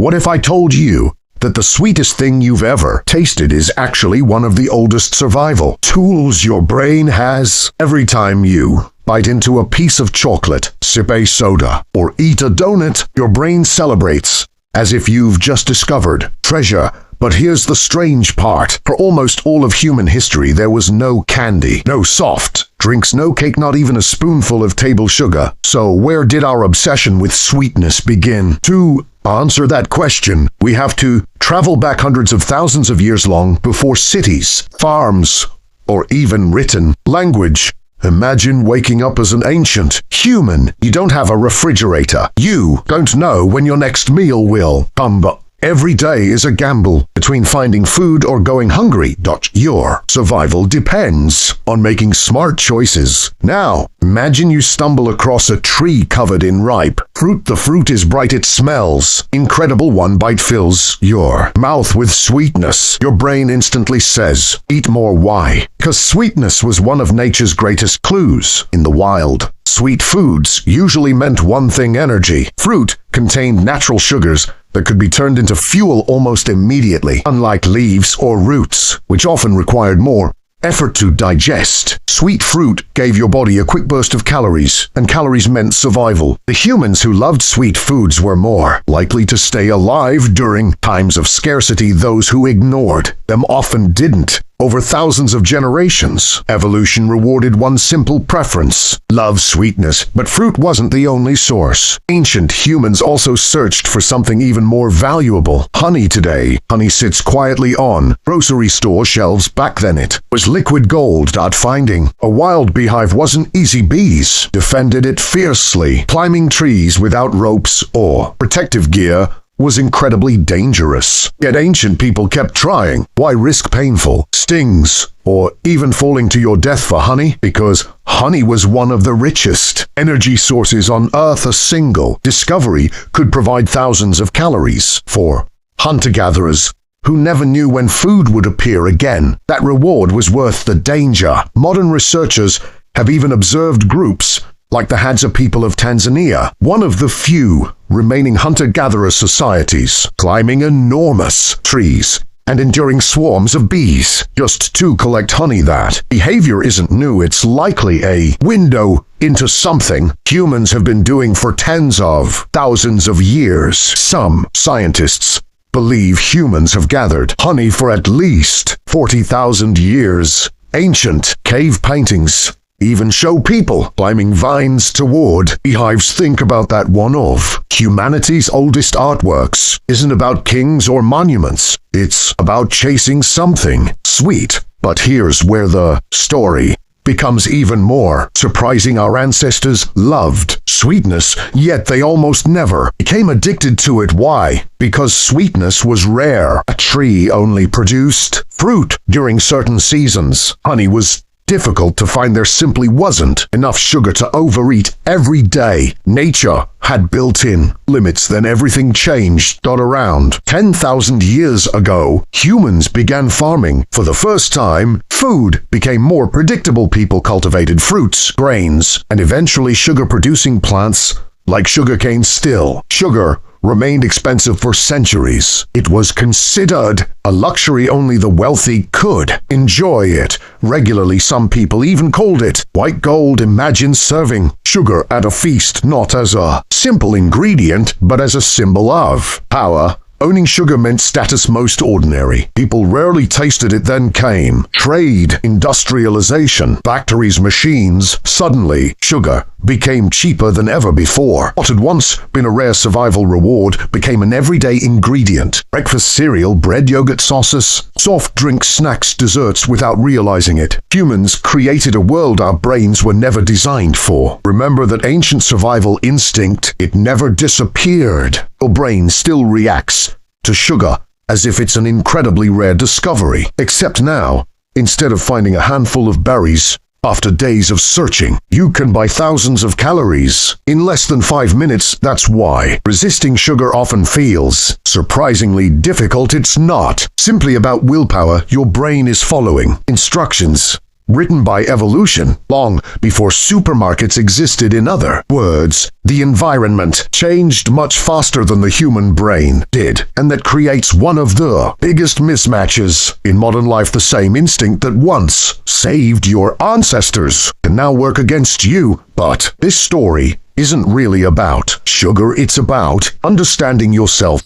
What if I told you that the sweetest thing you've ever tasted is actually one of the oldest survival tools your brain has? Every time you bite into a piece of chocolate, sip a soda, or eat a donut, your brain celebrates as if you've just discovered treasure. But here's the strange part. For almost all of human history, there was no candy, no soft drinks, no cake, not even a spoonful of table sugar. So where did our obsession with sweetness begin? To answer that question, we have to travel back hundreds of thousands of years long before cities, farms, or even written language. Imagine waking up as an ancient human. You don't have a refrigerator. You don't know when your next meal will come, but every day is a gamble between finding food or going hungry. Your survival depends on making smart choices. Now, imagine you stumble across a tree covered in ripe fruit. The fruit is bright, it smells incredible. One bite fills your mouth with sweetness. Your brain instantly says, eat more. Why? Because sweetness was one of nature's greatest clues. In the wild, sweet foods usually meant one thing: energy. Fruit contained natural sugars that could be turned into fuel almost immediately, unlike leaves or roots, which often required more effort to digest. Sweet fruit gave your body a quick burst of calories, and calories meant survival. The humans who loved sweet foods were more likely to stay alive during times of scarcity. Those who ignored them often didn't. Over thousands of generations, evolution rewarded one simple preference: love sweetness. But fruit wasn't the only source. Ancient humans also searched for something even more valuable: honey. Today, honey sits quietly on grocery store shelves. Back then it was liquid gold. Finding a wild beehive wasn't easy. Bees defended it fiercely. Climbing trees without ropes or protective gear was incredibly dangerous. Yet ancient people kept trying. Why risk painful stings or even falling to your death for honey? Because honey was one of the richest energy sources on Earth. A single discovery could provide thousands of calories for hunter-gatherers who never knew when food would appear again. That reward was worth the danger. Modern researchers have even observed groups like the Hadza people of Tanzania, one of the few remaining hunter-gatherer societies, climbing enormous trees and enduring swarms of bees just to collect honey. That behavior isn't new. It's likely a window into something humans have been doing for tens of thousands of years. Some scientists believe humans have gathered honey for at least 40,000 years. Ancient cave paintings even show people climbing vines toward beehives. Think about that. One of humanity's oldest artworks isn't about kings or monuments. It's about chasing something sweet. But here's where the story becomes even more surprising. Our ancestors loved sweetness, yet they almost never became addicted to it. Why? Because sweetness was rare. A tree only produced fruit during certain seasons. Honey was difficult to find. There simply wasn't enough sugar to overeat every day. Nature had built-in limits. Then everything changed. Around 10,000 years ago, humans began farming. For the first time, food became more predictable. People cultivated fruits, grains, and eventually sugar-producing plants like sugarcane. Still, sugar remained expensive for centuries. It was considered a luxury. Only the wealthy could enjoy it regularly. Some people even called it white gold. Imagine serving sugar at a feast, not as a simple ingredient, but as a symbol of power. Owning sugar meant status. Most ordinary people rarely tasted it. Then came trade, industrialization, factories, machines. Suddenly, sugar became cheaper than ever before. What had once been a rare survival reward became an everyday ingredient. Breakfast cereal, bread, yogurt, sauces, soft drinks, snacks, desserts. Without realizing it, humans created a world our brains were never designed for. Remember that ancient survival instinct, it never disappeared. Your brain still reacts to sugar as if it's an incredibly rare discovery. Except now, instead of finding a handful of berries after days of searching, you can buy thousands of calories in less than 5 minutes. That's why resisting sugar often feels surprisingly difficult. It's not simply about willpower. Your brain is following instructions written by evolution long before supermarkets existed. In other words, the environment changed much faster than the human brain did, and that creates one of the biggest mismatches in modern life. The same instinct that once saved your ancestors can now work against you. But this story isn't really about sugar, it's about understanding yourself.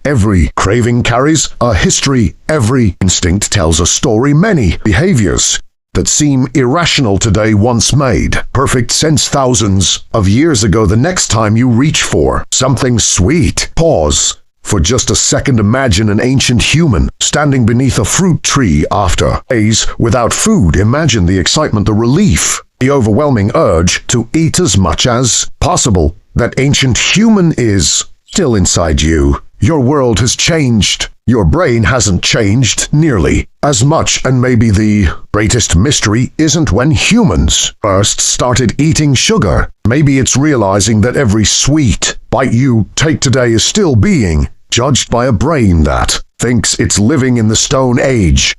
Every craving carries a history. Every instinct tells a story. Many behaviors that seem irrational today once made perfect sense thousands of years ago. The next time you reach for something sweet, pause for just a second. Imagine an ancient human standing beneath a fruit tree after days without food. Imagine the excitement, the relief, the overwhelming urge to eat as much as possible. That ancient human is still inside you. Your world has changed. Your brain hasn't changed nearly as much, and maybe the greatest mystery isn't when humans first started eating sugar. Maybe it's realizing that every sweet bite you take today is still being judged by a brain that thinks it's living in the Stone Age.